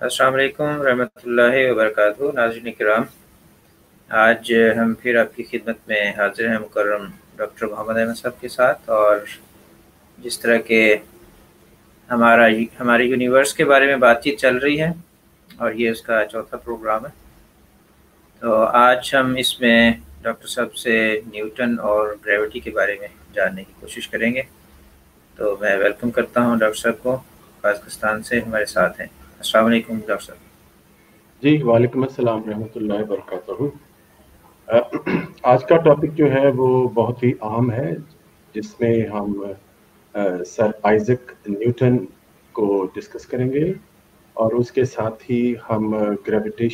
अस्सलाम वालेकुम रहमतुल्लाहि व बरकातहू। नाज़रीन किराम, आज हम फिर आपकी खिदमत में हाजिर हैं मुकर्रम डॉक्टर मोहम्मद अहमद साहब के साथ। और जिस तरह के हमारे यूनिवर्स के बारे में बातचीत चल रही है और ये उसका चौथा प्रोग्राम है, तो आज हम इसमें डॉक्टर साहब से न्यूटन और ग्रेविटी के बारे में जानने की कोशिश करेंगे। तो मैं वेलकम करता हूँ डॉक्टर साहब को, पाकिस्तान से हमारे साथ हैं। अस्सलाम वालेकुम डॉक्टर साहब। जी वालेकुम अस्सलाम रहमतुल्लाहि बरकातहू। आज का टॉपिक जो है वो बहुत ही अहम है, जिसमें हम सर आइजक न्यूटन को डिस्कस करेंगे और उसके साथ ही हम ग्रेविटी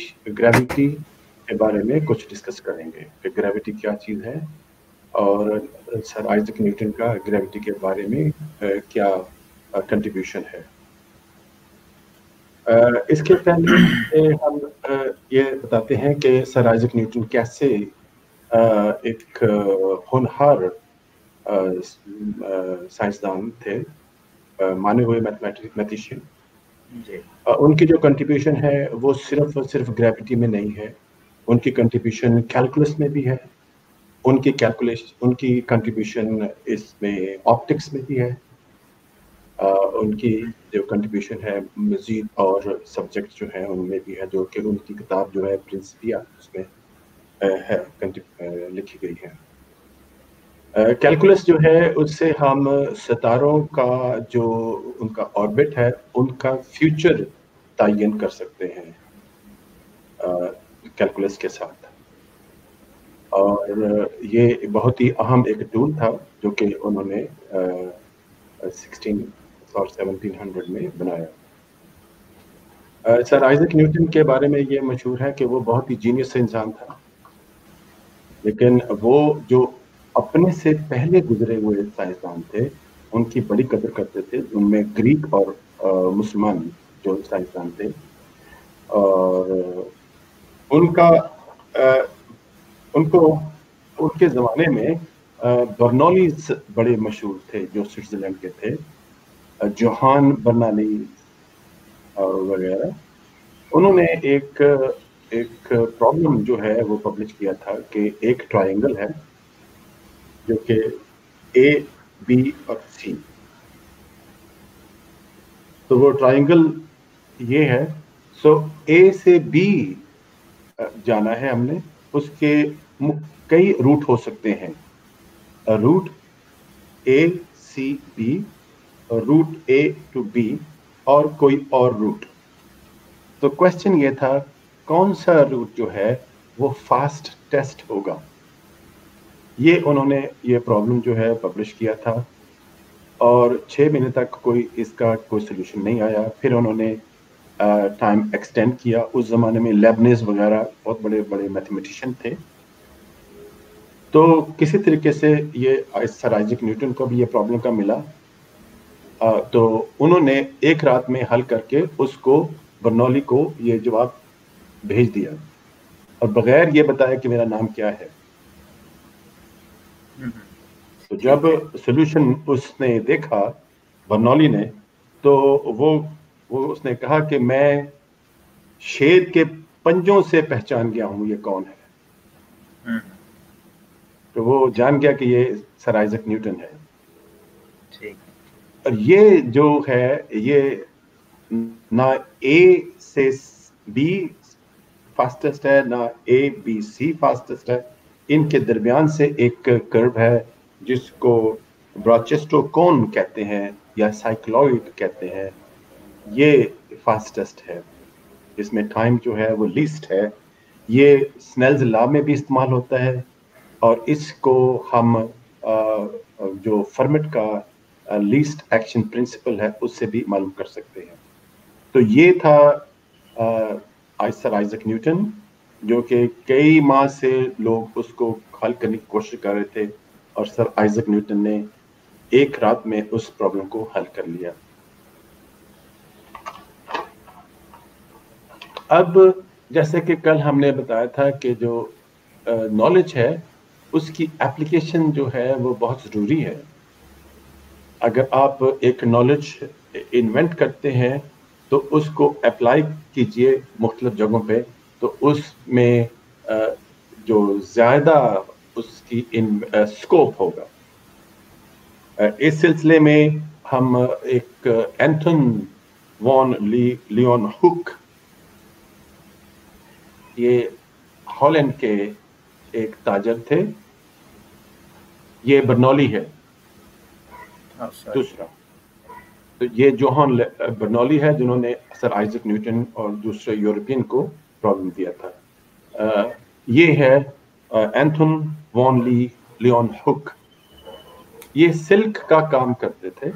के बारे में कुछ डिस्कस करेंगे कि ग्रेविटी क्या चीज़ है और सर आइजक न्यूटन का ग्रेविटी के बारे में क्या कंट्रीब्यूशन है। इसके पहले हम ये बताते हैं कि सर आइजक न्यूटन कैसे एक होनहार साइंसदान थे, माने हुए मैथमेटिशियन। उनकी जो कंट्रीब्यूशन है वो सिर्फ और सिर्फ ग्रेविटी में नहीं है, उनकी कंट्रीब्यूशन कैलकुलस में भी है, उनकी कंट्रीब्यूशन इसमें ऑप्टिक्स में भी है, उनकी जो कंट्रीब्यूशन है मजीद और सब्जेक्ट जो है उनमें भी है, जो कि उनकी किताब जो है प्रिंसिपिया उसमें है लिखी गई है। कैलकुलस जो है उससे हम सितारों का जो उनका ऑर्बिट है उनका फ्यूचर तयन कर सकते हैं कैलकुलस के साथ। और ये बहुत ही अहम एक टूल था जो कि उन्होंने 16 और 1700 में बनाया। सर आइजक न्यूटन के बारे में ये मशहूर है कि वो बहुत ही जीनियस इंसान था, लेकिन वो जो अपने से पहले गुजरे हुए साइंसदान थे उनकी बड़ी कदर करते थे। उनमें ग्रीक और मुसलमान जो साइंसदान थे, और उनको उनके ज़माने में बर्नौलीज बड़े मशहूर थे जो स्विट्ज़रलैंड के थे, जोहान बर्नौली और वगैरह। उन्होंने एक प्रॉब्लम जो है वो पब्लिश किया था कि एक ट्रायंगल है जो कि ए बी और सी, तो वो ट्रायंगल ये है। सो ए से बी जाना है हमने, उसके कई रूट हो सकते हैं, route A C B, route A to B और कोई और रूट। तो क्वेश्चन ये था कौन सा रूट जो है वो फास्ट टेस्ट होगा। ये उन्होंने ये प्रॉब्लम जो है पब्लिश किया था और 6 महीने तक इसका कोई सोल्यूशन नहीं आया। फिर उन्होंने टाइम एक्सटेंड किया। उस ज़माने में लेबनिज वगैरह बहुत बड़े बड़े मैथमेटिशियन थे, तो किसी तरीके से ये सर आइजक न्यूटन को भी ये प्रॉब्लम का मिला। तो उन्होंने एक रात में हल करके उसको बर्नौली को ये जवाब भेज दिया और बगैर ये बताया कि मेरा नाम क्या है। तो जब सॉल्यूशन उसने देखा बर्नौली ने, तो वो उसने कहा कि मैं शेर के पंजों से पहचान गया हूं ये कौन है। तो वो जान गया कि ये सर आइजक न्यूटन है। और ये जो है ये ना ए से बी फास्टेस्ट है ना ए बी सी फास्टेस्ट है, इनके दरमियान से एक कर्व है जिसको ब्रॉचेस्टो कोन कहते हैं या साइक्लॉइड कहते हैं। ये फास्टेस्ट है, इसमें टाइम जो है वो लीस्ट है। ये स्नेल्स लॉ में भी इस्तेमाल होता है और इसको हम जो फर्मेट का लीस्ट एक्शन प्रिंसिपल है उससे भी मालूम कर सकते हैं। तो ये था सर आइजक न्यूटन, जो कि कई माह से लोग उसको हल करने की कोशिश कर रहे थे और सर आइजक न्यूटन ने एक रात में उस प्रॉब्लम को हल कर लिया। अब जैसे कि कल हमने बताया था कि जो नॉलेज है उसकी एप्लीकेशन जो है वो बहुत ज़रूरी है। अगर आप एक नॉलेज इन्वेंट करते हैं تو اس کو اپلائی کیجئے مختلف جگہوں پہ، تو اس میں جو زیادہ اس کی اسکوپ ہوگا۔ اس سلسلے میں ہم ایک اینتھن وان لیون ہک، یہ ہالینڈ کے ایک تاجر تھے، یہ برنولی ہے دوسرا، تو یہ جوہان برنولی ہے جنہوں نے سر آئزک نیوٹن اور دوسرے یورپین کو پرابلم دیا تھا۔ یہ ہے اینتھن وان لیون ہک۔ یہ سلک کا کام کرتے تھے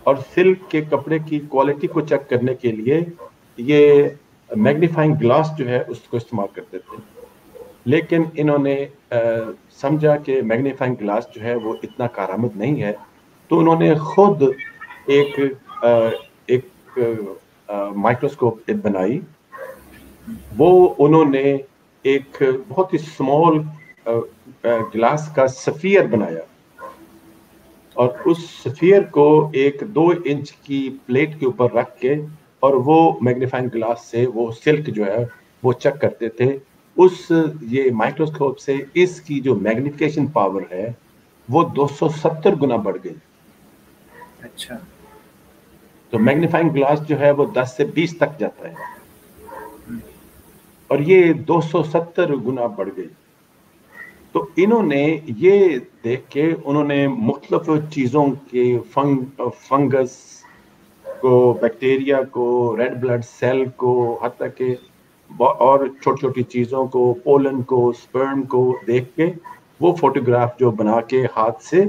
اور سلک کے کپڑے کی کوالٹی کو چیک کرنے کے لیے یہ میگنیفائنگ گلاس جو ہے اس کو استعمال کرتے تھے، لیکن انہوں نے سمجھا کہ میگنیفائنگ گلاس جو ہے وہ اتنا کارآمد نہیں ہے، تو انہوں نے خود ایک مائکروسکوپ بنائی۔ وہ انہوں نے ایک بہت ہی اسمال گلاس کا سفیر بنایا اور اس سفیر کو ایک 2 انچ کی پلیٹ کے اوپر رکھ کے، اور وہ میگنیفائنگ گلاس سے وہ سلک جو ہے وہ چیک کرتے تھے۔ یہ مائکروسکوپ سے اس کی جو میگنیفیکیشن پاور ہے وہ 270 گنا بڑھ گئی۔ اچھا، تو میگنیفائنگ گلاس جو ہے وہ 10 سے 20 تک جاتا ہے اور یہ 270 گنا بڑھ گئی۔ تو انہوں نے یہ دیکھ کے انہوں نے مختلف چیزوں کے فنگس کو، بیکٹیریا کو، ریڈ بلڈ سیل کو، حتیٰ کہ اور چھوٹی چھوٹی چیزوں کو، پولن کو، سپرم کو دیکھ کے وہ فوٹوگراف جو بنا کے ہاتھ سے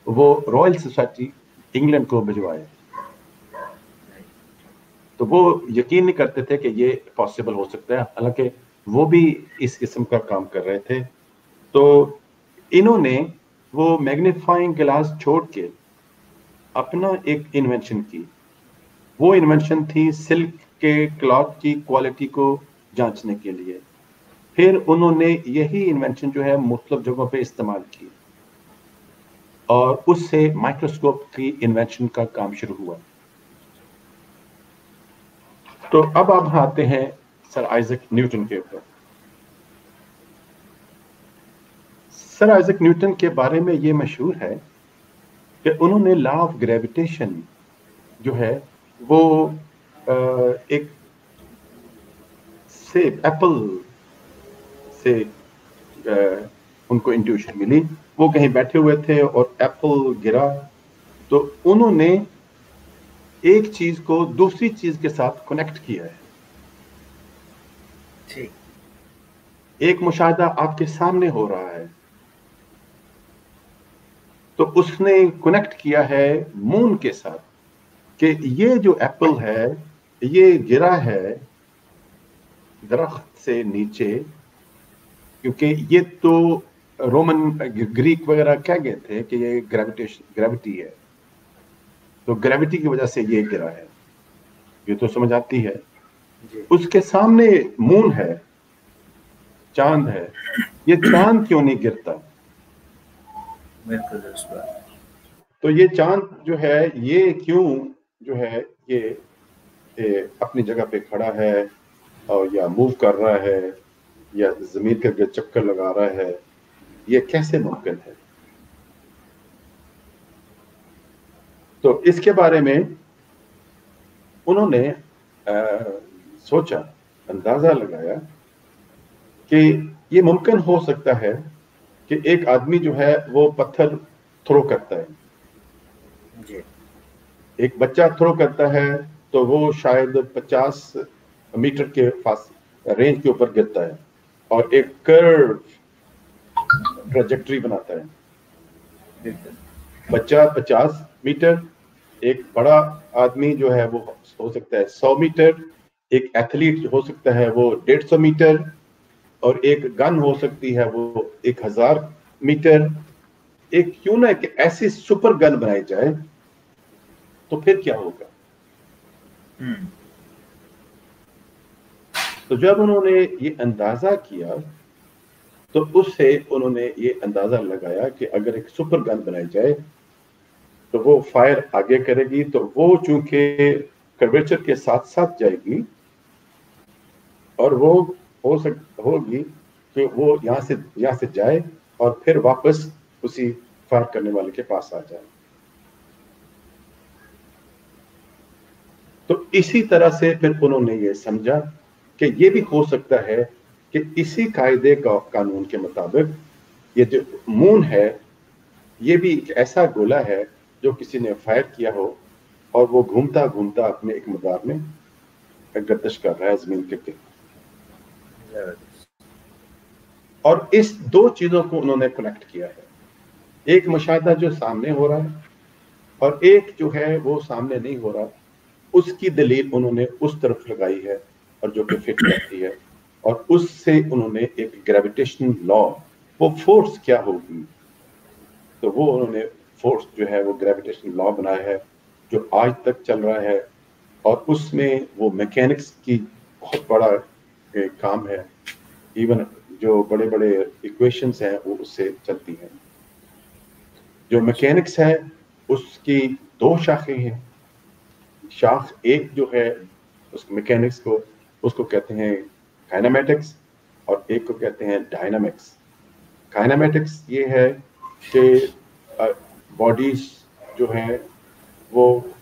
وہ رائل سوسائٹی انگلینڈ کو بھجوائے۔ تو وہ یقین نہیں کرتے تھے کہ یہ پاسبل ہو سکتا ہے، حالانکہ وہ بھی اس قسم کا کام کر رہے تھے۔ تو انہوں نے وہ میگنیفائنگ گلاس چھوڑ کے اپنا ایک انوینشن کی۔ وہ انوینشن تھی سلک کے کلاتھ کی کوالٹی کو جانچنے کے لیے۔ پھر انہوں نے یہی انوینشن جو ہے مختلف جگہوں پہ استعمال کی اور اس سے مائکروسکوپ کی انوینشن کا کام شروع ہوا۔ تو اب آپ آتے ہیں سر آئزک نیوٹن کے اوپر۔ سر آئزک نیوٹن کے بارے میں یہ مشہور ہے کہ انہوں نے لا آف گریویٹیشن جو ہے وہ ایک ایپل سے ان کو انٹیوشن ملی۔ وہ کہیں بیٹھے ہوئے تھے اور ایپل گرا، تو انہوں نے ایک چیز کو دوسری چیز کے ساتھ کنیکٹ کیا ہے۔ ایک مشاہدہ آپ کے سامنے ہو رہا ہے، تو اس نے کنیکٹ کیا ہے مون کے ساتھ کہ یہ جو ایپل ہے یہ گرا ہے درخت سے نیچے، کیونکہ یہ تو رومن گریک وغیرہ کہہ گئے تھے کہ یہ گریوٹی ہے، تو گریوٹی کی وجہ سے یہ گرا ہے، یہ تو سمجھ آتی ہے۔ اس کے سامنے مون ہے، چاند ہے، یہ چاند کیوں نہیں گرتا؟ تو یہ چاند جو ہے یہ کیوں جو ہے یہ اپنی جگہ پہ کھڑا ہے اور یا موو کر رہا ہے یا زمین کے گرد چکر لگا رہا ہے، یہ کیسے ممکن ہے؟ تو اس کے بارے میں انہوں نے سوچا، اندازہ لگایا کہ یہ ممکن ہو سکتا ہے کہ ایک آدمی جو ہے وہ پتھر تھرو کرتا ہے، ایک بچہ تھرو کرتا ہے تو وہ شاید 50 میٹر کے رینج کے اوپر گرتا ہے اور ایک کرو ٹریجیکٹری بناتا ہے۔ بچہ 50 میٹر، ایک بڑا آدمی جو ہے وہ ہو سکتا ہے 100 میٹر، ایک ایتھلیٹ ہو سکتا ہے وہ 150 میٹر، اور ایک گن ہو سکتی ہے وہ 1000 میٹر۔ ایک کیوں نہ کہ ایسی سپر گن بنائی جائے تو پھر کیا ہوگا؟ تو جب انہوں نے یہ اندازہ کیا تو اس سے انہوں نے یہ اندازہ لگایا کہ اگر ایک سپر گن بنائی جائے تو وہ فائر آگے کرے گی، تو وہ چونکہ कर्वेचर के साथ साथ जाएगी और वो होगी कि वो यहाँ से जाए और फिर वापस उसी फायर करने वाले के पास आ जाए। तो इसी तरह से फिर उन्होंने ये समझा कि ये भी हो सकता है कि इसी कायदे का कानून के मुताबिक ये जो मून है ये भी एक ऐसा गोला है जो किसी ने फायर किया हो और वो घूमता घूमता अपने एक मदार में गर्दिश कर रहा है जमीन के गिर्द। और इस दो चीजों को उन्होंने कनेक्ट किया है, एक मुशाहदा जो सामने हो रहा है और एक जो है वो सामने नहीं हो रहा, उसकी दलील उन्होंने उस तरफ लगाई है और जो कि फिट करती है। और उससे उन्होंने एक ग्रेविटेशनल लॉ, वो फोर्स क्या होगी, तो वो उन्होंने फोर्स जो है वो ग्रेविटेशनल लॉ बनाया है जो आज तक चल रहा है। और उसमें वो मैकेनिक्स की बहुत बड़ा काम है, इवन जो बड़े बड़े इक्वेशंस हैं वो उससे चलती हैं। जो मैकेनिक्स है उसकी दो शाखें हैं, शाख एक जो है उस मैकेनिक्स को उसको कहते हैं काइनेमेटिक्स और एक को कहते हैं डायनामिक्स। काइनेमेटिक्स ये है कि बॉडीज जो है वो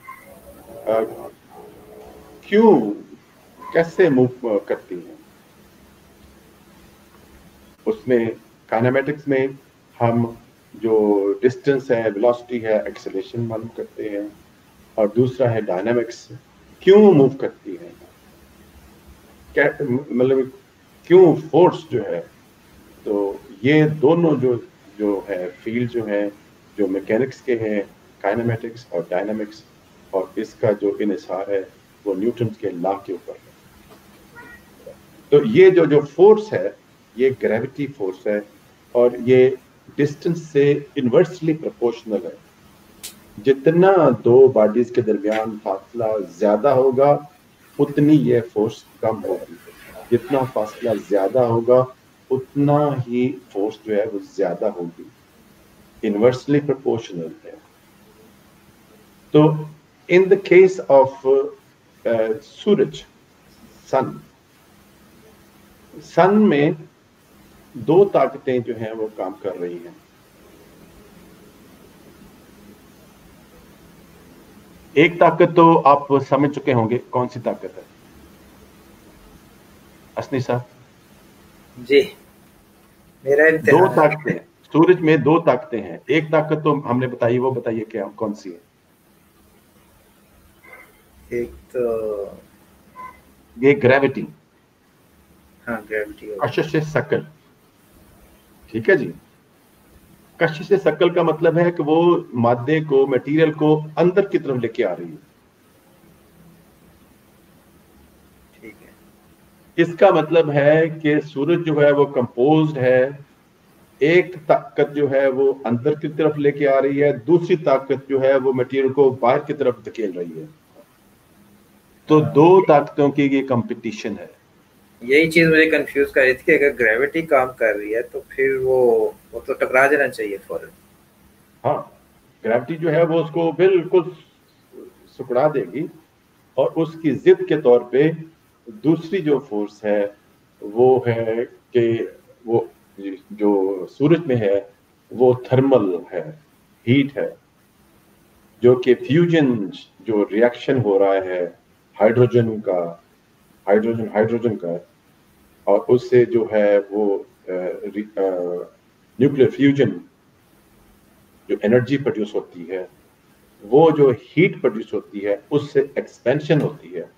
क्यों कैसे मूव करती हैं। उसमें काइनेमेटिक्स में हम जो डिस्टेंस है, वेलोसिटी है, एक्सेलरेशन मालूम करते हैं। और दूसरा है डायनामिक्स, क्यों मूव करती है, मतलब क्यों फोर्स जो है। तो ये दोनों जो है फील्ड जो है जो मैकेनिक्स के हैं, काइनेमेटिक्स और डायनामिक्स, और इसका जो इन्हिसार है वो न्यूटन के लॉ के ऊपर है। तो ये जो फोर्स है ये ग्रेविटी फोर्स है और ये डिस्टेंस से इनवर्सली प्रोपोर्शनल है। जितना दो बॉडीज के दरमियान फासला ज्यादा होगा उतनी ये फोर्स कम होगी, जितना फासला ज्यादा होगा उतना ही फोर्स जो है वो ज्यादा होगी, इनवर्सली प्रोपोर्शनल है। तो इन द केस ऑफ सूरज, सन में दो ताकतें जो हैं वो काम कर रही हैं। एक ताकत तो आप समझ चुके होंगे, कौन सी ताकत है असनी साहब? जी, मेरा दो ताकतें, सूरज में दो ताकतें हैं। एक ताकत तो हमने बताई, वो बताइए क्या कौन सी है? एक तो ये ग्रेविटी, हाँ ग्रेविटी, कशिश सकल। ठीक है जी, कशिश सकल का मतलब है कि वो मादे को, मटेरियल को अंदर की तरफ लेके आ रही है। ठीक है, इसका मतलब है कि सूरज जो है वो कंपोज्ड है, एक ताकत जो है वो अंदर की तरफ लेके आ रही है, दूसरी ताकत जो है वो मटेरियल को बाहर की तरफ धकेल रही है। तो दो ताकतों की ये कंपटीशन है। यही चीज मुझे कंफ्यूज कर रही थी कि अगर ग्रेविटी काम कर रही है तो फिर वो तो टकरा जाना चाहिए फौरन। हाँ, ग्रेविटी जो है वो उसको बिल्कुल सुकड़ा देगी और उसकी जिद के तौर पे दूसरी जो फोर्स है वो है कि वो जो सूरज में है वो थर्मल है, हीट है, जो कि फ्यूजन जो रिएक्शन हो रहा है हाइड्रोजन का, और उससे जो है वो न्यूक्लियर फ्यूजन जो एनर्जी प्रोड्यूस होती है, वो जो हीट प्रोड्यूस होती है उससे एक्सपेंशन होती है।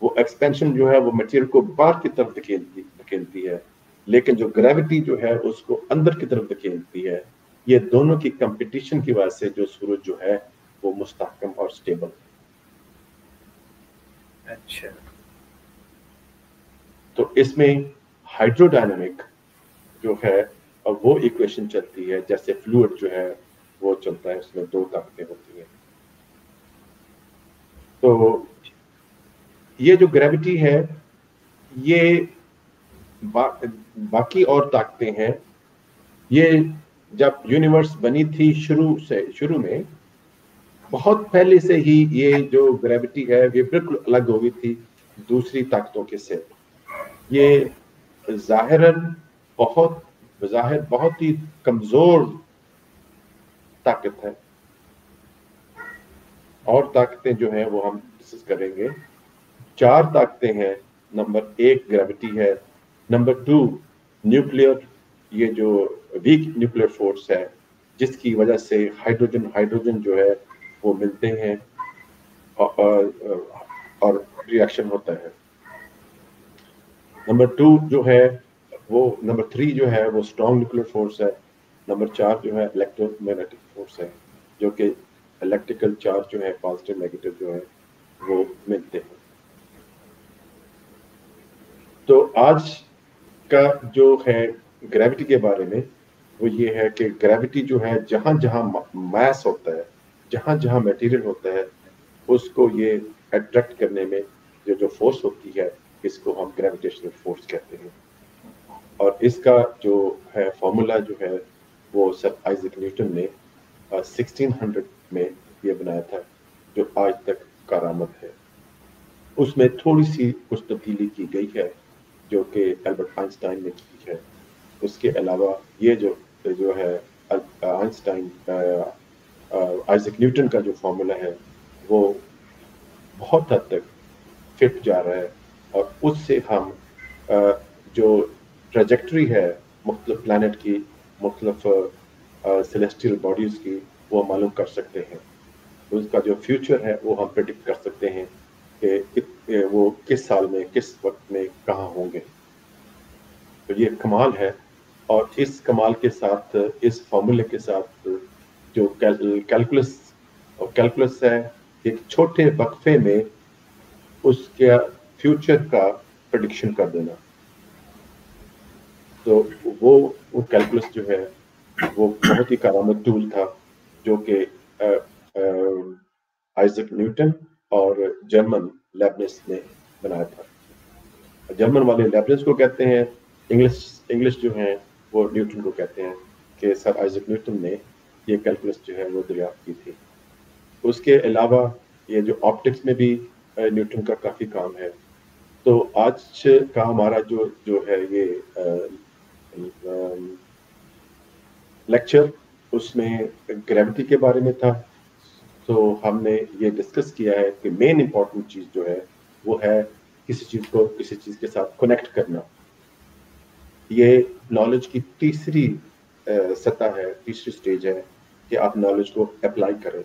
वो एक्सपेंशन जो है वो मटेरियल को बाहर की तरफ धकेलती है, लेकिन जो ग्रेविटी जो है उसको अंदर की तरफ धकेलती है। ये दोनों की कंपटीशन की वजह से जो सूरज जो है वो मुस्तहकम और स्टेबल है। अच्छा, तो इसमें हाइड्रोडायनामिक जो है और वो इक्वेशन चलती है, जैसे फ्लूइड जो है वो चलता है, उसमें दो ताकतें होती हैं। तो ये जो ग्रेविटी है ये बाकी और ताकतें हैं। ये जब यूनिवर्स बनी थी शुरू में बहुत पहले से ही ये जो ग्रेविटी है ये बिल्कुल अलग हो गई थी दूसरी ताकतों के से। ये ज़ाहिरन बहुत ही कमजोर ताकत है, और ताकतें जो हैं वो हम डिस्कस करेंगे। 4 ताकतें हैं। नंबर 1 ग्रेविटी है, नंबर 2 न्यूक्लियर, ये जो वीक न्यूक्लियर फोर्स है जिसकी वजह से हाइड्रोजन जो है वो मिलते हैं और रिएक्शन होता है। नंबर 2 जो है वो, नंबर 3 जो है वो स्ट्रॉन्ग न्यूक्लियर फोर्स है। नंबर 4 जो है इलेक्ट्रोमैग्नेटिक फोर्स है, जो कि इलेक्ट्रिकल चार्ज जो है पॉजिटिव नेगेटिव जो है वो मिलते हैं। तो आज का जो है ग्रेविटी के बारे में वो ये है कि ग्रेविटी जो है जहाँ जहाँ मास होता है, जहाँ जहाँ मटेरियल होता है, उसको ये अट्रैक्ट करने में जो फोर्स होती है इसको हम ग्रेविटेशनल फोर्स कहते हैं। और इसका जो है फॉर्मूला जो है वो सर आइजैक न्यूटन ने 1600 में ये बनाया था, जो आज तक कारआमद है। उसमें थोड़ी सी कुछ तब्दीली की गई है जो कि एल्बर्ट आइंस्टाइन ने की है। उसके अलावा ये जो है आइंस्टाइन आइजैक न्यूटन का जो फॉर्मूला है वो बहुत हद तक फिट जा रहा है, और उससे हम जो ट्रेजेक्टरी है मुख्तलिफ प्लैनेट की, मुख्तलिफ सेलेस्टियल बॉडीज़ की, वो मालूम कर सकते हैं। उसका जो फ्यूचर है वो हम प्रेडिक्ट कर सकते हैं कि वो किस साल में, किस वक्त में, कहाँ होंगे। तो ये कमाल है। और इस कमाल के साथ, इस फॉर्मूले के साथ जो कैलकुलस है, एक छोटे वक्फे में उसके फ्यूचर का प्रेडिक्शन कर देना। तो वो कैलकुलस जो है वो बहुत ही कारआमद टूल था जो कि आइजैक न्यूटन और जर्मन लेबनिज ने बनाया था। जर्मन वाले लेबनिज को कहते हैं, इंग्लिश जो हैं वो न्यूटन को कहते हैं कि सर आइजैक न्यूटन ने ये कैलकुलस जो है वो दरियाफ्त की थी। उसके अलावा ये जो ऑप्टिक्स में भी न्यूटन का काफ़ी काम है। तो आज का हमारा जो है ये लेक्चर उसमें ग्रेविटी के बारे में था। तो हमने ये डिस्कस किया है कि मेन इम्पॉर्टेंट चीज़ जो है वो है किसी चीज़ को किसी चीज़ के साथ कनेक्ट करना। ये नॉलेज की तीसरी सतह है, तीसरी स्टेज है कि आप नॉलेज को अप्लाई करें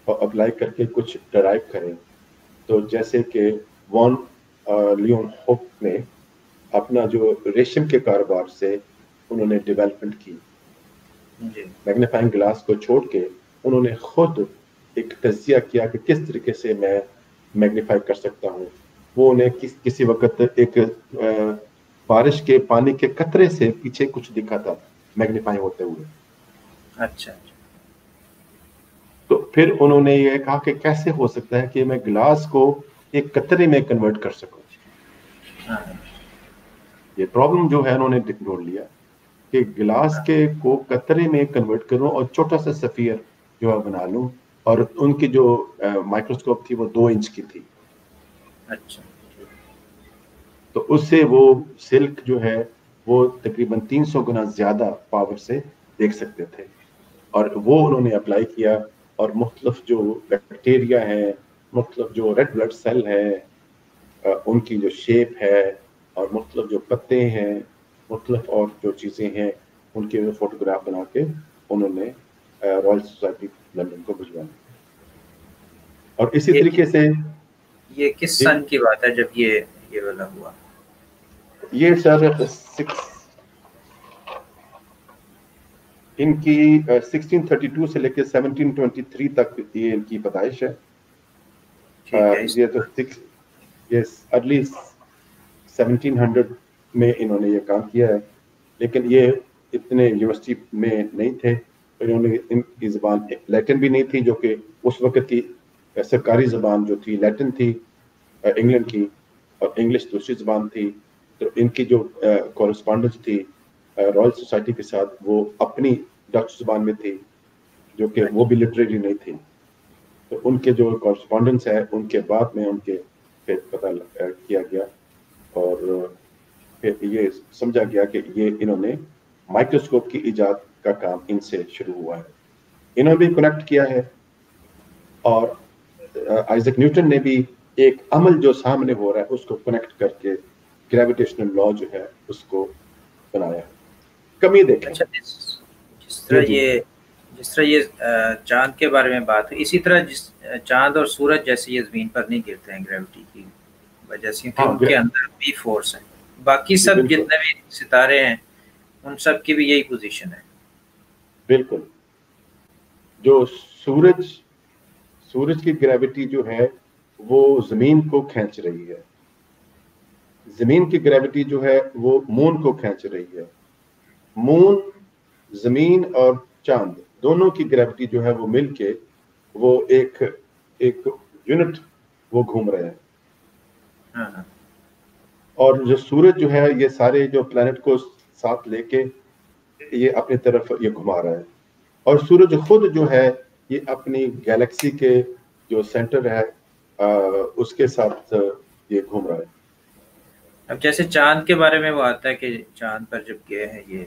और अप्लाई करके कुछ डराइव करें। तो जैसे कि वॉन लियोनहोफ ने अपना जो रेशम के कारोबार से उन्होंने डेवलपमेंट की, मैग्नीफाइंग ग्लास को छोड़ के उन्होंने खुद एक तज्जिया किया कि किस तरीके से मैं मैग्नीफाई कर सकता हूँ। वो उन्हें किसी वक्त एक बारिश के पानी के कतरे से पीछे कुछ दिखा था मैग्नीफाई होते हुए। अच्छा। तो फिर उन्होंने ये कहा कि कैसे हो सकता है कि मैं ग्लास को एक कतरे में कन्वर्ट कर सकूं। ये प्रॉब्लम जो है उन्होंने ढूंढ लिया कि ग्लास के को कतरे में कन्वर्ट करूं और छोटा सा सफियर जो है बना लूं। और उनकी जो माइक्रोस्कोप थी वो 2 इंच की थी। अच्छा। तो उससे वो सिल्क जो है वो तकरीबन 300 गुना ज्यादा पावर से देख सकते थे। और वो उन्होंने अप्लाई किया, और मुख्तलिफ जो बैक्टीरिया है, मुख्तलिफ जो रेड ब्लड सेल है, उनकी जो शेप है, और मुख्तलिफ जो पत्ते हैं, मुख्तलिफ और जो चीज़ें हैं, उनके फोटोग्राफ बना के उन्होंने रॉयल सोसाइटी लंदन को भिजवाया। और इसी तरीके से ये किस सन की बात है जब ये वाला हुआ? ये सर इनकी 1632 से लेकर 1723 तक ये इनकी पैदाइश है। ये तो अर्ली 1700 में इन्होंने ये काम किया है, लेकिन ये इतने यूनिवर्सिटी में नहीं थे। इन्होंने इनकी ज़बान लैटिन भी नहीं थी, जो कि उस वक्त की सरकारी ज़बान जो थी लैटिन थी इंग्लैंड की, और इंग्लिश दूसरी ज़बान थी। तो इनकी जो कॉरेस्पॉन्डेंस थी रॉयल सोसाइटी के साथ वो अपनी डच ज़बान में थी, जो कि वो भी लिटरेरी नहीं थी। تو ان کے جو کورسپونڈنس ہے ان کے بعد میں ان کے پھر پتہ کیا گیا اور پھر یہ سمجھا گیا کہ یہ انہوں نے مائکروسکوپ کی ایجاد کا کام ان سے شروع ہوا ہے. انہوں نے بھی کنیکٹ کیا ہے اور آئزیک نیوٹن نے بھی ایک عمل جو سامنے ہو رہا ہے اس کو کنیکٹ کر کے گریویٹیشنل لا جو ہے اس کو بنایا ہے. کمی دیکھیں. اچھا، جس طرح یہ چاند کے بارے میں بات ہے، اسی طرح چاند اور سورج جیسے یہ زمین پر نہیں گرتے ہیں گریوٹی کی وجہ سے، کیونکہ ان کے اندر بھی فورس ہے. باقی سب جتنے بھی ستارے ہیں ان سب کی بھی یہی پوزیشن ہے. بالکل. جو سورج کی گریوٹی جو ہے وہ زمین کو کھینچ رہی ہے، زمین کی گریوٹی جو ہے وہ مون کو کھینچ رہی ہے. مون، زمین اور چاند دونوں کی گریوٹی جو ہے وہ مل کے وہ ایک یونٹ وہ گھوم رہے ہیں. اور جو سورج جو ہے یہ سارے جو پلانٹ کو ساتھ لے کے یہ اپنی طرف یہ گھما رہا ہے. اور سورج خود جو ہے یہ اپنی گیلیکسی کے جو سینٹر ہے اس کے ساتھ یہ گھوم رہا ہے. اب جیسے چاند کے بارے میں وہ آتا ہے کہ چاند پر جب گئے ہیں یہ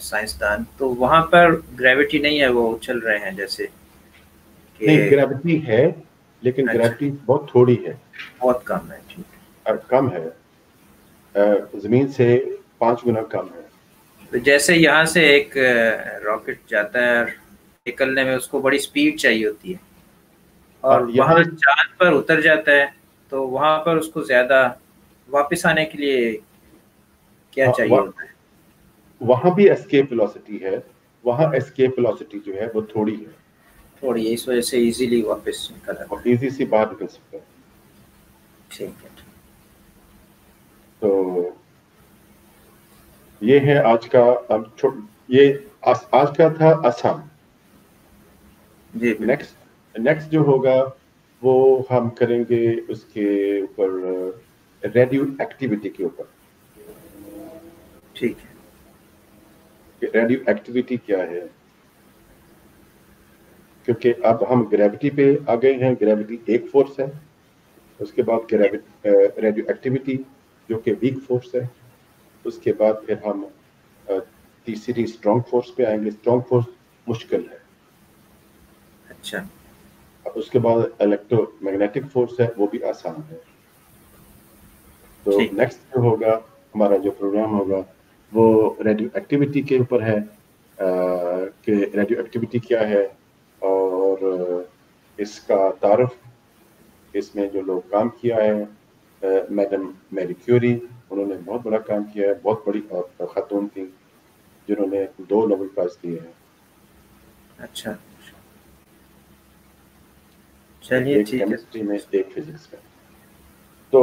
سائنسدان تو وہاں پر گریوٹی نہیں ہے، وہ اچھل رہے ہیں جیسے کہ نہیں، گریوٹی ہے لیکن گریوٹی بہت تھوڑی ہے، بہت کم ہے. ٹھیک، کم ہے، زمین سے 5 گنا کم ہے. تو جیسے یہاں سے ایک راکٹ جاتا ہے اور نکلنے میں اس کو بڑی سپیڈ چاہیے ہوتی ہے اور وہاں چاند پر اتر جاتا ہے تو وہاں پر اس کو زیادہ واپس آنے کے لیے کیا چاہیے ہوتا ہے؟ وہاں بھی اسکیپ ویلوسٹی ہے، وہاں اسکیپ ویلوسٹی جو ہے وہ تھوڑی ہے، تھوڑی ہے، اس وجہ سے ایزیلی واپس نکل آتا ہے، ایزی سی باہر نکل سکتا ہے. ٹھیک ہے. تو یہ ہے آج کا، یہ آج کا تھا آسان. جی نیکسٹ جو ہوگا وہ ہم کریں گے اس کے اوپر ریڈیو ایکٹیویٹی کے اوپر. ٹھیک ہے. ریڈیو ایکٹیویٹی کیا ہے؟ کیونکہ اب ہم گریوٹی پہ آ گئے ہیں. گریوٹی ایک فورس ہے، اس کے بعد ریڈیو ایکٹیویٹی جو کہ ویک فورس ہے، اس کے بعد پھر ہم تیسری اسٹرانگ فورس پہ آئیں گے. اسٹرانگ فورس مشکل ہے. اچھا. اس کے بعد الیکٹرو میگنیٹک فورس ہے، وہ بھی آسان ہے. تو نیکسٹ جو ہوگا ہمارا جو پروگرام ہوگا وہ ریڈیو ایکٹیویٹی کے اوپر ہے کہ ریڈیو ایکٹیویٹی کیا ہے اور اس کا تعارف. اس میں جو لوگ کام کیا ہے میڈم میری کیوری، انہوں نے بہت بڑا کام کیا ہے. بہت بڑی خاتون تھیں جنہوں نے 2 نوبل پرائز دیے ہیں. اچھا، چلیے ایک ٹھیک ہے. کیمسٹری میں، ایک فزکس میں. تو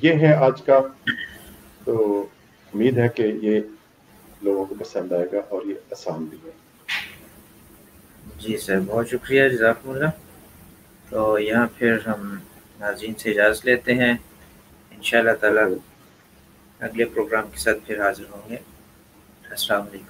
یہ ہے آج کا. تو امید ہے کہ یہ لوگوں کو پسند آئے گا اور یہ آسان بھی ہے. جی سر، بہت شکریہ، جزاکم اللہ. تو یہاں پھر ہم ناظرین سے اجازت لیتے ہیں. انشاءاللہ تعالی اگلے پروگرام کے ساتھ پھر حاضر ہوں گے. السلام علیکم.